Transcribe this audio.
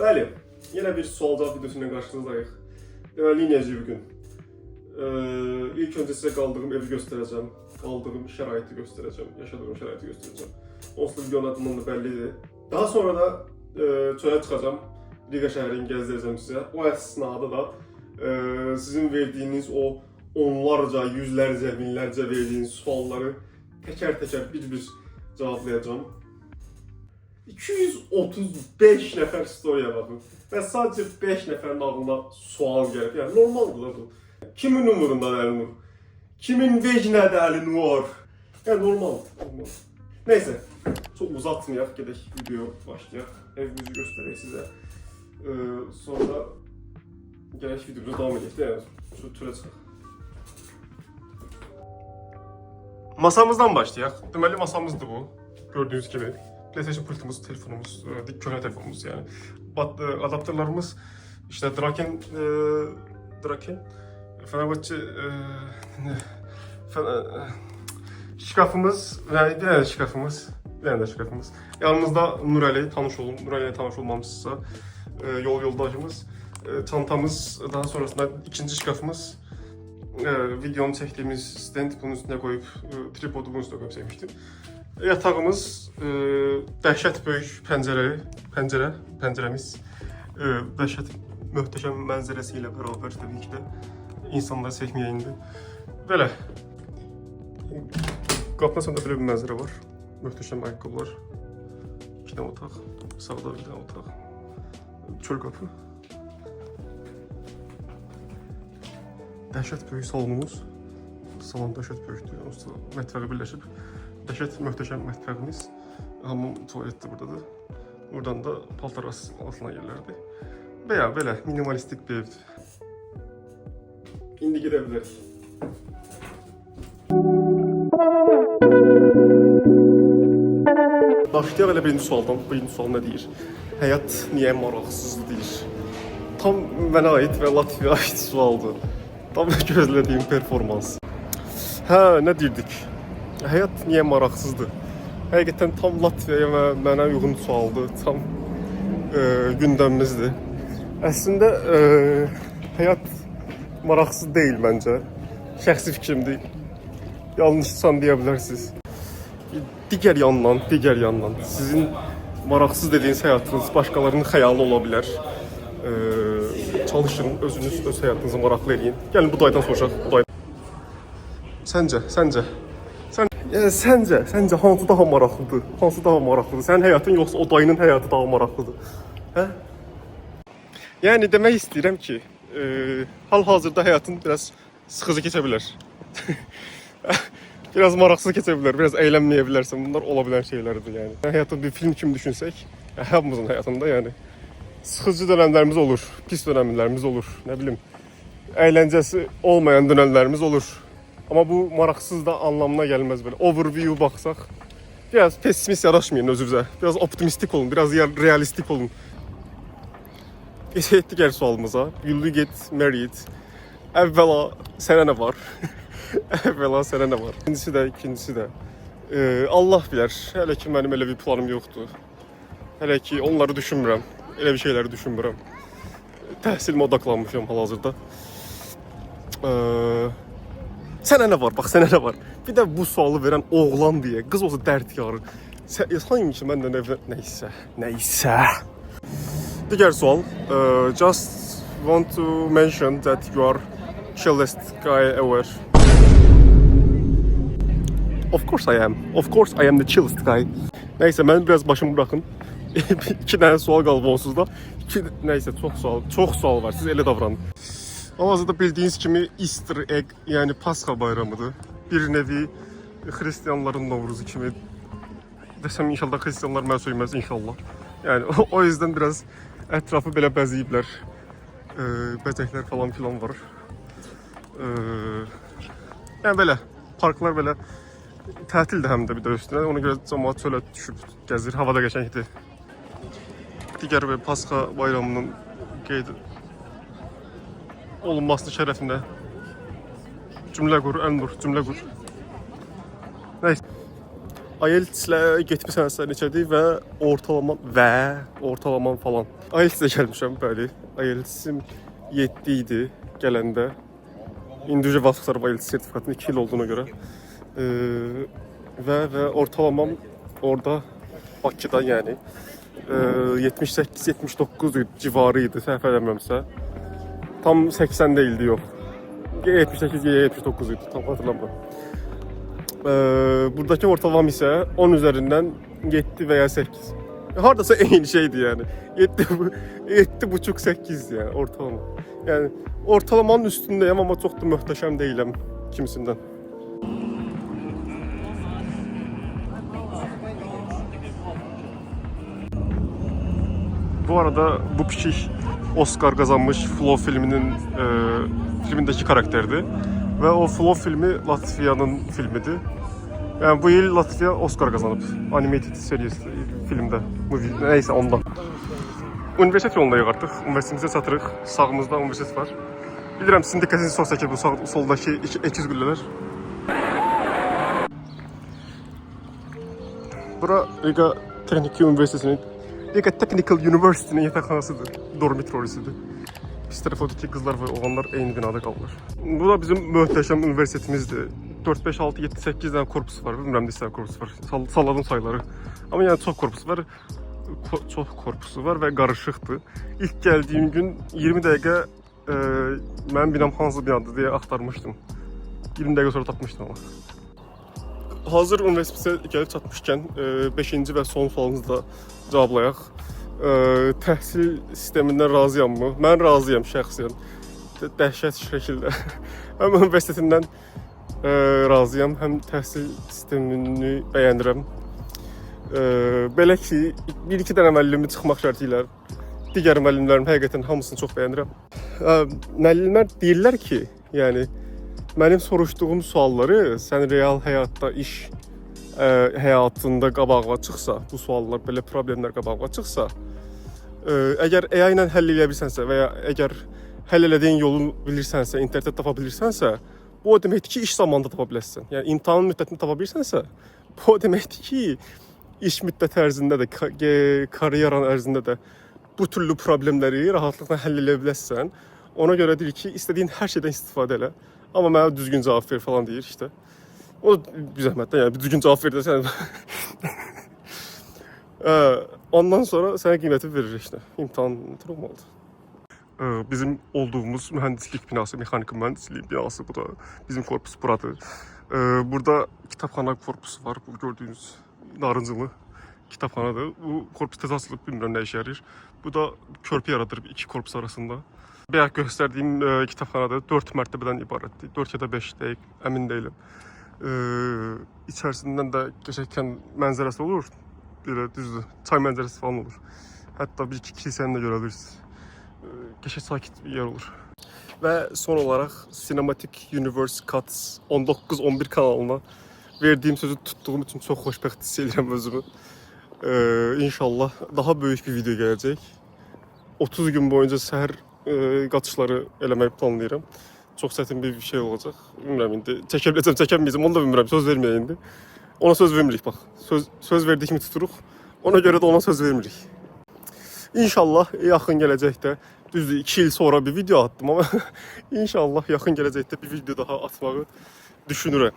Bəli, yine bir sual-cavab videosuyla qarşınızdayıq. Deməli, necə bir gün. İlk önce size qaldığım evi göstereceğim, qaldığım şəraiti göstereceğim, yaşadığım şəraiti göstereceğim. Onsuz da videonun adından da bəllidir. Daha sonra da çölə çıxacağım, Riga şəhərini gəzdirəcəm sizə. O əsnada da sizin verdiğiniz o onlarca, yüzlərcə, minlərcə verdiğiniz sualları təkər-təkər bir-bir cavablayacağım. 235 nəfər story yazdım və sadəcə 5 nəfərin ağlına sual gəlib. Yəni normaldır da bu. Kimin umurunda Əlinur? Kimin vecinədə Əlinur? Yəni normal. Neyse, çok uzatmayaq, gedək video başlayaq. Evimizi göstərək sizə. Sonra gələk videomuza davam edək də, yəni türə çıxaq. Masamızdan başlayaq. Deməli masamızdır bu. Gördüğünüz gibi. PlayStation pultumuz, telefonumuz, köhnə telefonumuz yani. Adaptörlerimiz işte Draken, Fenerbahçe şkafımız ve bir tane şkafımız. Yanımızda Nurali, tanış olun. Nurali'ye tanış olmamışsa yol yoldaşımız, çantamız, daha sonrasında ikinci şkafımız, videonu çektiğimiz stand bunun üstüne koyup tripodu bunun üstüne koyup çekmiştim. Yatağımız, dəhşət böyük pəncərəmiz, dəhşət möhtəşəm mənzərəsi ilə beraber tabii ki de insanları çəkməyə indi. Belə. Qapının sonunda belə bir mənzərə var. Möhtəşəm ayaqqabılar. 2 dənə otaq, sağda bir dənə otaq. Çöl qapı. Dəhşət böyük salonumuz. Salon dəhşət böyükdür. Onsuz mətbəqi birləşib. Dəhşət möhtəşəm mətbəqimiz. Hamam tuvaletdir buradadır. Buradan da paltar asılan yerlərdir. Veya belə minimalistik bir evdir. İndi gedə bilərik. Başlayaq elə birinci sualdan. Birinci sual nə deyir? Həyat niyə maraqsızdır deyir. Tam mənə aid və Latviyaya aid sualdır. Tam gözlədiyim performans. Hə, nə deyirdik? Həyat niyə maraqsızdır? Həqiqətən tam Latviyaya və mənə uyğun sualdır. Tam gündəmimizdir. Əslində həyat maraqsız deyil məncə. Şəxsi fikrimdir. Yanlışsan deyə bilərsiniz. Digər yandan sizin maraqsız dediyiniz həyatınız başqalarının xəyalı ola bilər. Çalışın, özünüz öz həyatınızı maraqlı eləyin. Gəlin bu daydan soruşaq. Səncə hansı daha maraqlıdır? Sənin həyatın yoxsa o dayının həyatı daha maraqlıdır? Hə? Yəni demək istəyirəm ki, hal-hazırda həyatın biraz sıxıcı keçə bilər. Biraz maraqsız keçə bilər, biraz əylənməyə bilərsən. Bunlar ola bilən şeylərdir yəni. Həyatı bir film kimi düşünsək, hamımızın həyatında yəni sıxıcı dönəmlərimiz olur, pis dönəmlərimiz olur, nə bilim, əyləncəsi olmayan dönəmlərimiz olur. Ama bu maraqsız da anlamına gelmez böyle. Overview baxsaq, biraz pessimist yaraşmayın özünüzə. Biraz optimistik olun, biraz realistik olun. Geçək digər sualımıza. Will you get married? Əvvəla sənə nə var? İkincisi də. Allah bilər. Hələ ki mənim elə bir planım yoxdur. Hələ ki onları düşünmürəm. Elə bir şeyləri düşünmürəm. Təhsilimə odaklanmışam hal-hazırda. Sənə nə var? Bax, sənə nə var? Bir də bu sualı verən oğlan deyə, qız olsa dərd yarır. Sanki məndən nəysə. Digər sual. Just want to mention that you are chillest guy ever. Of course I am the chillest guy. Nəysə, mənim biraz başımı bırakın. 2 dənə sual qalıb onsuz da. Nəysə, çox sual var. Siz elə davranın. Hal-hazırda bildiğiniz kimi Easter egg yani Pasxa bayramıdır. Bir nevi Hristiyanların Novruzu kimi desem inşallah Hristiyanlar mənə söyləməz inşallah. Yani o yüzden biraz etrafı belə bəzəyiblər. Bəcəklər falan filan var. Yani belə parklar belə tətildir həm də bir də üstünə. Ona görə cəmaət çölə düşüb gəzir. Havada qəşəngdir. Digər bir Pasxa bayramının qeyd olunmasının şərəfinə cümlə qur, Əlinur, cümlə qur. Neyse. IELTS-lə getmə sənədləri neçədir və ortalaman falan. IELTS-ə gəlmişəm, bəli. IELTS-im 7 idi gələndə. İndi vaxt sarıb IELTS sertifikatının 2 il olduğuna görə. Və ortalamam orada Bakıda yəni 78-79 civarı idi, səhv eləmirəmsə. Tam 80 değildi, yox. 78-79 idi, tam hatırlamıram. Buradaki ortalamam ise 10 üzerinden 7 veya 8. Hardasa eyni şeydi yani. 7,5-8 yani ortalama. Yani ortalamanın üstündeyim ama çok da muhteşem değilim kimisinden. Bu arada bu pişik Oscar kazanmış Flow filmindeki karakterdi. Ve o Flow filmi Latvia'nın filmidir. Yani bu yıl Latvia Oscar kazanıp animated serisi filmde. Neyse ondan. Üniversitet yolundayıq artıq. Üniversitemizə çatırıq. Sağımızda üniversitet var. Bilirəm sizin diqqətinizi çox çəkir bu soldakı ikiz güllələr. Bura Riga Texniki Üniversitesi'nin Riga Technical University'nin yataqxanasıdır. Dormitorisidir. Biz tərəfdəki qızlar və oğlanlar eyni binada qalırlar. Bu da bizim möhtəşəm üniversitetimizdir. 4, 5, 6, 7, 8 dənə korpus var. Bilmirəm neçə korpus var. Salladım sayıları. Amma yəni çox korpus var. Çox korpusu var və qarışıqdır. İlk gəldiyim gün 20 dəqiqə mənim binam hansı binadır deyə axtarmışdım. 20 dəqiqə sonra tapmışdım amma. Hazır üniversitetə gəlib çatmışkən 5-ci və son sualınızı da cavablayaq. Təhsil sistemindən razıyammı? Mən razıyam şəxsən. Dəhşət şəkildə. Həm universitetindən razıyam, həm təhsil sistemini bəyənirəm. Belə ki, bir-iki dənə müəllimi çıxmaq şərti ilə digər müəllimlərim həqiqətən hamısını çox bəyənirəm. Müəllimlər deyirlər ki, yəni mənim soruşduğum sualları sən real həyatda iş həyatında qabağına çıxsa, bu suallar, belə problemlər qabağına çıxsa, əgər AI ilə həll edə bilirsənsə və ya əgər həll elədiyin yolu bilirsənsə, internetdə tapa bilirsənsə, bu o deməkdir ki, iş zamanında tapa bilərsən. Yəni imtahan müddətini tapa bilirsənsə, bu o deməkdir ki, iş müddəti ərzində də, karyeran ərzində də bu türlü problemləri rahatlıqla həll edə bilərsən. Ona görə deyir ki, istədiyin hər şeydən istifadə elə. Amma mənə düzgün cavab ver falan deyir işte. O da bir zəhmətdən, yəni bir düzgün cavab ver desən. Ondan sonra sənə qiyməti verir işte. İmtahan olmalıdır. Bizim olduğumuz mühendislik binası, mexanika mühendisliği binası bu da. Bizim korpus buradır. Burada kitapxana korpusu var. Bu gördüğünüz narıncılı kitapxanadır. Bu korpus tez açılıb, bilmirəm nə işə yarayır. Bu da körpü yaradır iki korpus arasında. Bayaq göstərdiyim kitapxanada 4 mərtəbədən ibarətdir. 4 ya da 5 dəqiq, əmin deyiləm. İçərisindən də keçərkən mənzərəsi olur. Belə düzdür, çay mənzərəsi falan olur. Hətta bir iki kilsəni də görə bilirsiniz. Qəşəng sakit bir yer olur. Və son olaraq Cinematic Universe Cuts 19-11 kanalına verdiğim sözü tuttuğum için çok xoşbəxt hiss edirəm özümü. İnşallah daha böyük bir video gələcək. 30 gün boyunca səhər qaçışları eləməyi planlayıram. Çox çətin bir şey olacaq. Bilmirəm indi çəkə biləcəm, çəkəməyəcəm, onu da bilmirəm. Söz verməyək indi. Ona söz vermirik bax. Söz verdik mi tuturuq. Ona görə də ona söz vermirik. İnşallah yaxın gələcəkdə, düzdür 2 il sonra bir video attım amma inşallah yaxın gələcəkdə bir video daha atmağı düşünürəm.